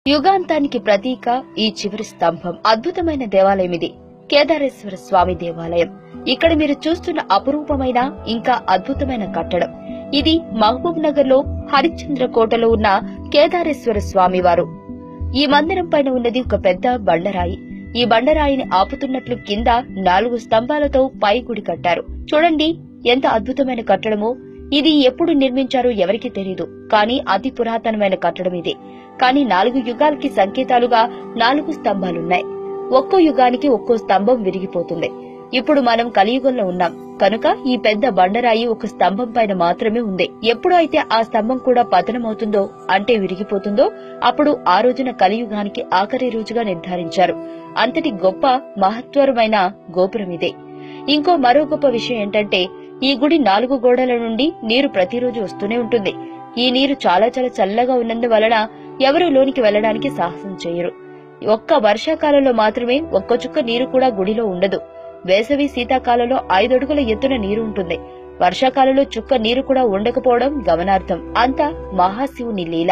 యుగాంతానికి ప్రతీక ఈ చివరి స్తంభం. అద్భుతమైన దేవాలయం ఇది. కేదారేశ్వర స్వామి దేవాలయం. ఇక్కడ మీరు చూస్తున్న అపురూపమైన ఇంకా అద్భుతమైన కట్టడం. ఇది మహబూబ్ నగర్ లో హరిశ్చంద్ర కోటలో ఉన్న కేదారేశ్వర స్వామి వారు. ఈ మందిరం పైన ఉన్నది ఒక పెద్ద బండరాయి. ఈ బండరాయిని ఆపుతున్నట్లు కింద 4 స్తంభాలతో పై గుడి కట్టారు. చూడండి ఎంత అద్భుతమైన కట్టడమో. ఇది ఎప్పుడు నిర్మించారో ఎవరికీ తెలియదు, కానీ అతి పురాతనమైన కట్టడం ఇది. కానీ 4 యుగాలకి సంకేతాలుగా 4 స్తంభాలున్నాయి. ఒక్కో యుగానికి ఒక్కో స్తంభం విరిగిపోతుంది. ఇప్పుడు మనం కలియుగంలో ఉన్నాం కనుక ఈ పెద్ద బండరాయి ఒక స్తంభం పైన మాత్రమే ఉంది. ఎప్పుడు అయితే ఆ స్తంభం కూడా పతనమవుతుందో, అంటే విరిగిపోతుందో, అప్పుడు ఆ రోజున కలియుగానికి ఆఖరి రోజుగా నిర్ధారించారు. అంతటి గొప్ప మహత్వరమైన గోపురం ఇదే. మరో గొప్ప విషయం ఏంటంటే ఈ గుడి 4 గోడల నుండి నీరు ప్రతిరోజు వస్తూనే ఉంటుంది. ఈ నీరు చాలా చాలా చల్లగా ఉన్నందువలన ఎవరూ లోనికి వెళ్లడానికి సాహసం చేయరు. ఒక్క వర్షాకాలంలో మాత్రమే ఒక్క చుక్క నీరు కూడా గుడిలో ఉండదు. వేసవి శీతాకాలంలో 5 అడుగుల ఎత్తున నీరు ఉంటుంది. వర్షాకాలంలో చుక్క నీరు కూడా ఉండకపోవడం గమనార్థం. అంతా మహాశివుని లీల.